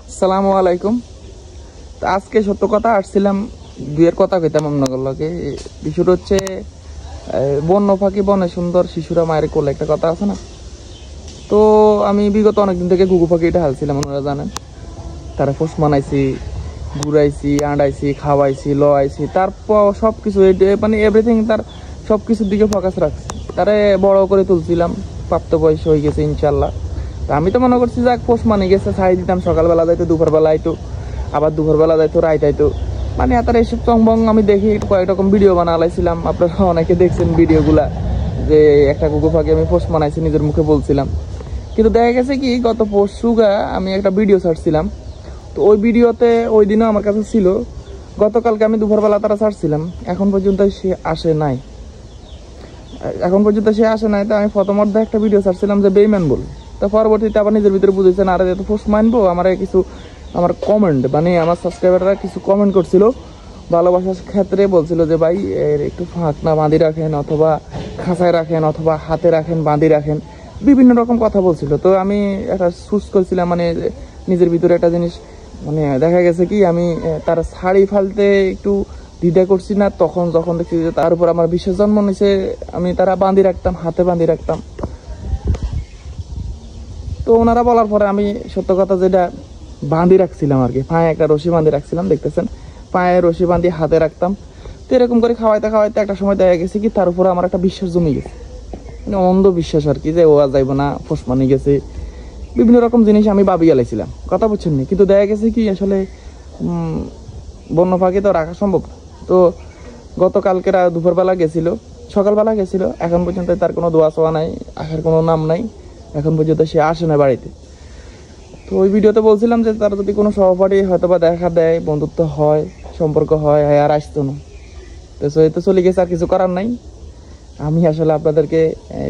আসসালামু আলাইকুম। আজকে সত্য কথা আসছিলাম, দুয়ের কথা কইতাম আপনাকে। বিষয়টা হচ্ছে বন্য পাখি বনে সুন্দর, শিশুরা মায়ের কোলে, একটা কথা আছে না? তো আমি বিগত অনেকদিন থেকে ঘুঘু পাখিটা হালছিলাম, আপনারা জানেন। তারা পোষ মানাইছি, ঘুরাইছি, আন্ডাইছি, খাওয়াইছি, লওয়াইছি, তারপর সবকিছু মানে এভরিথিং, তার সবকিছুর দিকে ফোকাস রাখছি। তারে বড় করে তুলছিলাম, প্রাপ্ত বয়স হয়ে গেছে ইনশাল্লাহ। তা আমি তো মনে করছি যাক পোষ মানে গেছে, ছাই দিতাম, সকালবেলা যাইতো, দুপুরবেলা আইতো, আবার দুপুরবেলা যাইতো, রাইত আইতো, মানে তার এইসব চংবং আমি দেখি কয়েক রকম ভিডিও বানালাইছিলাম। আপনারা অনেকে দেখছেন ভিডিওগুলা, যে একটা ঘুঘু পাখি আমি পোষ মানাইছি, নিজের মুখে বলছিলাম। কিন্তু দেখা গেছে কি, গত পরশুগা আমি একটা ভিডিও ছাড়ছিলাম। তো ওই ভিডিওতে ওই দিনও আমার কাছে ছিল, গতকালকে আমি দুপুরবেলা তারা ছাড়ছিলাম, এখন পর্যন্ত সে আসে নাই। তো আমি প্রথমত একটা ভিডিও ছাড়ছিলাম যে বেইমান বল। তো পরবর্তীতে আবার নিজের ভিতরে বুঝেছেন, আরে এত পোস্ট মানবো, আমার কমেন্ট, মানে আমার সাবস্ক্রাইবাররা কিছু কমেন্ট করছিল ভালোবাসার ক্ষেত্রে, বলছিল যে ভাই একটু ফাঁকনা বাঁধি রাখেন, অথবা খাঁচায় রাখেন, অথবা হাতে রাখেন, বাঁধি রাখেন, বিভিন্ন রকম কথা বলছিল। তো আমি একটা চুজ করছিলাম, মানে নিজের ভিতরে একটা জিনিস, মানে দেখা গেছে কি আমি তার শাড়ি ফালতে একটু দ্বিধা করছি না, তখন যখন দেখছি যে তার উপর আমার বিশেষ জন্ম নিছে, আমি তারা বাঁধি রাখতাম, হাতে বাঁধি রাখতাম। তো ওনারা বলার পরে আমি সত্য কথা যেটা বাঁধি রাখছিলাম আর কি, পায়ে একটা রশি বাঁধি রাখছিলাম, দেখতেছেন, পায়ে রশি বাঁধি হাতে রাখতাম। তো এরকম করে খাওয়াইতে খাওয়াইতে একটা সময় দেখা গেছে কি তার উপরে আমার একটা বিশ্বাস জমে গেছে, মানে অন্ধ বিশ্বাস আর কি, যে ও আর যাইব না, ফোস মানে গেছে, বিভিন্ন রকম জিনিস আমি ভাবি গেলাইছিলাম, কথা বুঝছেন নি। কিন্তু দেখা গেছে কি আসলে বন্য পাখি তো রাখা সম্ভব। তো গতকালকে দুপুরবেলা গেছিল, সকালবেলা গেছিল, এখন পর্যন্ত তার কোনো দোয়া ছোয়া নাই, আসার কোনো নাম নাই, এখন পর্যন্ত সে আসে না বাড়িতে। তো ওই ভিডিওতে বলছিলাম যে তার যদি কোনো সহপাঠী হয়তো বা দেখা দেয়, বন্ধুত্ব হয়, সম্পর্ক হয়, আর আসতো না। তো তো চলে গেছে, আর কিছু করার নাই। আমি আসলে আপনাদেরকে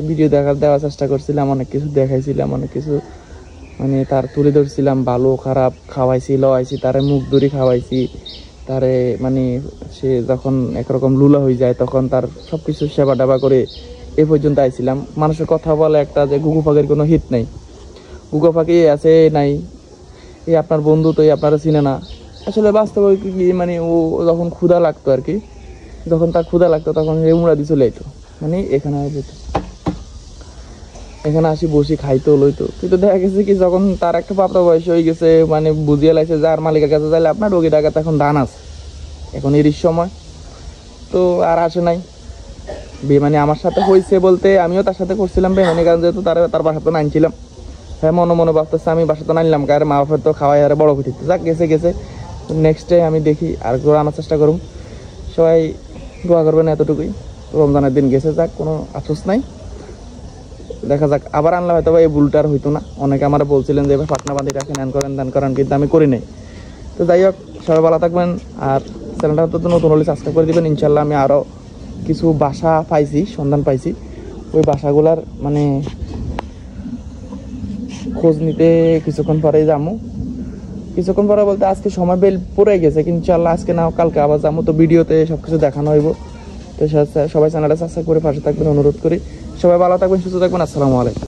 ভিডিও দেওয়ার চেষ্টা করছিলাম, অনেক কিছু দেখাইছিলাম, অনেক কিছু মানে তার তুলে ধরছিলাম, ভালো খারাপ, খাওয়াইছি, লওয়াইছি, তারে মুখ দড়ি খাওয়াইছি, তারে মানে সে যখন একরকম লুলা হয়ে যায় তখন তার সব কিছু সেবা টেবা করে এ পর্যন্ত আইছিলাম। মানুষের কথা বলে একটা যে ঘুঘু পাখির কোনো হিত নেই, ঘুঘু পাখি আছে নাই, এই আপনার বন্ধু তো আপনারা চিনে না। আসলে বাস্তবে কি, মানে ও যখন ক্ষুধা লাগতো আর কি, যখন তার ক্ষুধা লাগতো তখন রেমুড়া দিয়ে চলে যেত, মানে এখানে যেত, এখানে আসি বসি খাইতো লইতো। কিন্তু দেখা গেছে কি যখন তার একটা প্রাপ্ত বয়স হয়ে গেছে, মানে বুঝিয়ে লাগছে যার মালিকের কাছে যাইলে আপনার রোগী টাকাতে এখন দান আছে, এখন এর সময় তো আর আসে নাই। বেমানি আমার সাথে হয়েছে বলতে আমিও তার সাথে করছিলাম বেমানি, কারণ যেহেতু তার বাসাতে নাইনছিলাম। হ্যাঁ, মনে মনে ভাবতেছে আমি বাসাতে নাইলাম, কারণ মা বাপের তো খাওয়াই আর বড় করে যাক, গেছে। নেক্সট ডে আমি দেখি আর করে আনার চেষ্টা করুম। সবাই দোয়া করবেন, এতটুকুই। রমজানের দিন গেছে, যাক, কোনো আফসোস নাই, দেখা যাক। আবার আনলে হয়তো এই ভুলটা আর হইতো না। অনেকে আমার বলছিলেন যে এবার ফাটনা বাঁধি রাখেন, দান করেন, কিন্তু আমি করি নাই। তো যাই হোক, সবাই ভালো থাকবেন, আর চ্যানেলটা তো নতুন হলে সাবস্ক্রাইব করে দিবেন। ইনশাল্লাহ আমি আরও কিছু বাসা পাইছি, সন্ধান পাইছি, ওই বাসাগুলার মানে খোঁজ নিতে কিছুক্ষণ পরেই যাবো। কিছুক্ষণ পরে বলতে আজকে সময় বেল পড়ে গেছে, কিন্তু ইনশাল্লাহ আজকে না কালকে আবার যাবো। তো ভিডিওতে সব কিছু দেখানো হইব। তো সবাই চ্যানেলটা সাবস্ক্রাইব করে পাশে থাকবেন অনুরোধ করি। সবাই ভালো থাকবেন, সুস্থ থাকবেন। আসসালামু আলাইকুম।